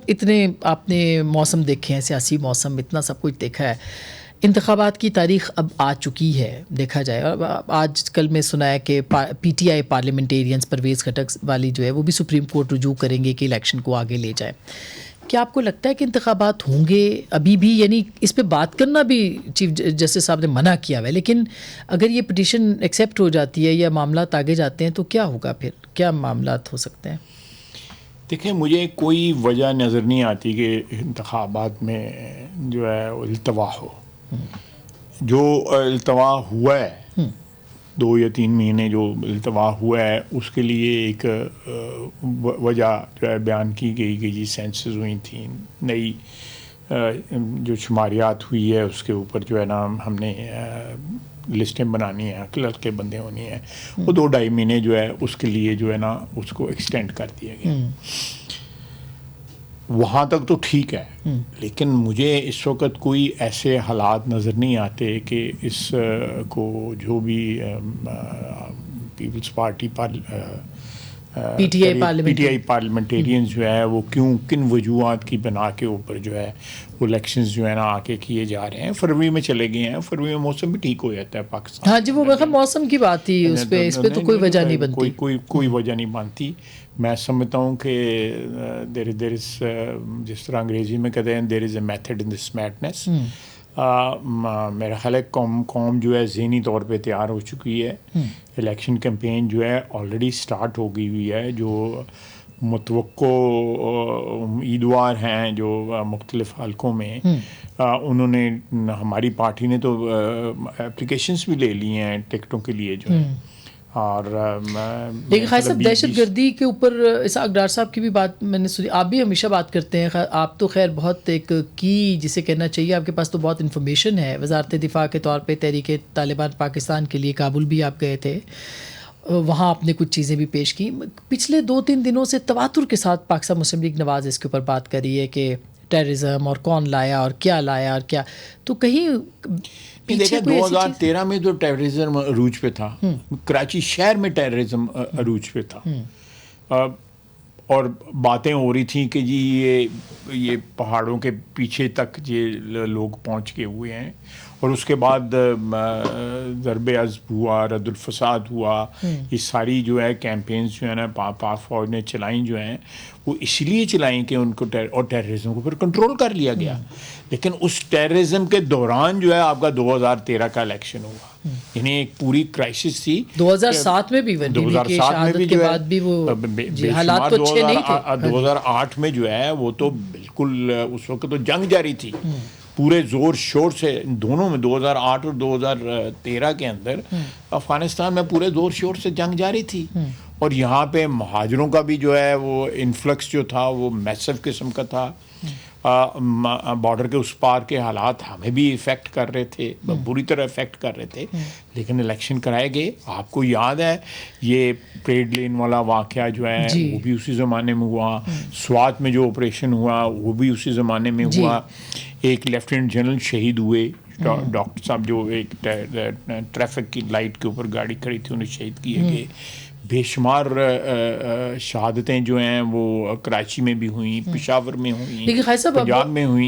اتنے آپ نے موسم دیکھے ہیں, سیاسی موسم, اتنا سب کچھ دیکھا ہے, انتخابات کی تاریخ اب آ چکی ہے دیکھا جائے, اور آج کل میں سنا ہے کہ پی ٹی آئی پارلیمنٹیرینز پرویز خٹک والی جو ہے وہ بھی سپریم کورٹ رجوع کریں گے کہ الیکشن کو آگے لے جائے. کیا آپ کو لگتا ہے کہ انتخابات ہوں گے ابھی بھی؟ یعنی اس پہ بات کرنا بھی چیف جسٹس صاحب نے منع کیا ہوا ہے, لیکن اگر یہ پٹیشن ایکسیپٹ ہو جاتی ہے یا معاملات آگے جاتے ہیں تو کیا ہوگا پھر, کیا معاملات ہو سکتے ہیں؟ دیکھیں, مجھے کوئی وجہ نظر نہیں آتی کہ انتخابات میں جو ہے التوا ہو. جو التوا ہوا ہے 2 یا 3 مہینے جو التوا ہوا ہے, اس کے لیے ایک وجہ جو ہے بیان کی گئی کہ جی سینسز ہوئی تھیں, نئی جو شماریات ہوئی ہے اس کے اوپر جو ہے نا ہم نے لسٹیں بنانی ہیں, کلرک کے بندے ہونی ہیں, وہ 2-2.5 مہینے جو ہے اس کے لیے جو ہے نا اس کو ایکسٹینڈ کر دیا گیا. وہاں تک تو ٹھیک ہے, لیکن مجھے اس وقت کوئی ایسے حالات نظر نہیں آتے کہ اس کو جو بھی پیپلز پارٹی پی ٹی آئی پارلیمنٹیرینز جو ہے وہ کن وجوہات کی بنا کے اوپر جو ہے وہ الیکشنز جو ہے نا آ کے کیے جا رہے ہیں. فروری میں چلے گئے ہیں, فروری میں موسم بھی ٹھیک ہو جاتا ہے پاکستان. ہاں جی, وہ موسم کی بات تھی, اس پہ تو کوئی وجہ نہیں بنتی, کوئی وجہ نہیں بنتی. میں سمجھتا ہوں کہ دیر از جس طرح انگریزی میں کہتے ہیں دیر از a method in this madness. میرا خیال ہے قوم جو ہے ذہنی طور پہ تیار ہو چکی ہے. الیکشن کیمپین جو ہے آلریڈی سٹارٹ ہو گئی ہوئی ہے. جو متوقع امیدوار ہیں جو مختلف حلقوں میں, انہوں نے, ہماری پارٹی نے تو اپلیکیشنز بھی لے لی ہیں ٹکٹوں کے لیے جو ہے. اور لیکن خیر صاحب, دہشت گردی کے اوپر اسحاق ڈار صاحب کی بھی بات میں نے سنی, آپ بھی ہمیشہ بات کرتے ہیں, آپ تو خیر بہت ایک کی جسے کہنا چاہیے, آپ کے پاس تو بہت انفارمیشن ہے. وزارت دفاع کے طور پہ تحریک طالبان پاکستان کے لیے کابل بھی آپ گئے تھے, وہاں آپ نے کچھ چیزیں بھی پیش کی. پچھلے 2-3 دنوں سے تواتر کے ساتھ پاکستان مسلم لیگ نواز اس کے اوپر بات کر رہی ہے کہ ٹیررزم اور کون لایا اور کیا لایا اور کیا, تو کہیں دیکھیں 2013 میں جو ٹیررزم عروج پہ تھا, کراچی شہر میں ٹیررزم عروج پہ تھا, اور باتیں ہو رہی تھیں کہ جی یہ پہاڑوں کے پیچھے تک یہ لوگ پہنچ کے ہوئے ہیں, اور اس کے بعد ضرب عضب ہوا, رد الفساد ہوا. یہ ساری جو ہے کیمپینز جو ہے نا پاک فوج نے چلائیں جو ہیں وہ اس لیے چلائیں کہ ان کو اور ٹیررزم کو پھر کنٹرول کر لیا گیا. لیکن اس ٹیررزم کے دوران جو ہے آپ کا 2013 کا الیکشن ہوا, یعنی ایک پوری کرائسس تھی. 2007 میں بھی 2007 میں بھی جو ہے حالات تو اچھے نہیں تھے. 2008 میں جو ہے وہ تو بالکل اس وقت تو جنگ جاری تھی پورے زور شور سے. دونوں میں 2008 اور 2013 کے اندر افغانستان میں پورے زور شور سے جنگ جاری تھی, اور یہاں پہ مہاجروں کا بھی جو ہے وہ انفلکس جو تھا وہ میسو قسم کا تھا. بارڈر کے اس پار کے حالات ہمیں بھی افیکٹ کر رہے تھے, بری طرح افیکٹ کر رہے تھے, لیکن الیکشن کرائے گئے. آپ کو یاد ہے یہ پریڈ لین والا واقعہ جو ہے وہ بھی اسی زمانے میں ہوا, سوات میں جو آپریشن ہوا وہ بھی اسی زمانے میں ہوا. ایک لیفٹیننٹ جنرل شہید ہوئے, ڈاکٹر صاحب جو ایک ٹریفک کی لائٹ کے اوپر گاڑی کھڑی تھی انہیں شہید کیے گئے. بے شمار شہادتیں جو ہیں وہ کراچی میں بھی ہوئیں, پشاور میں ہوئیں, پنجاب میں ہوئیں.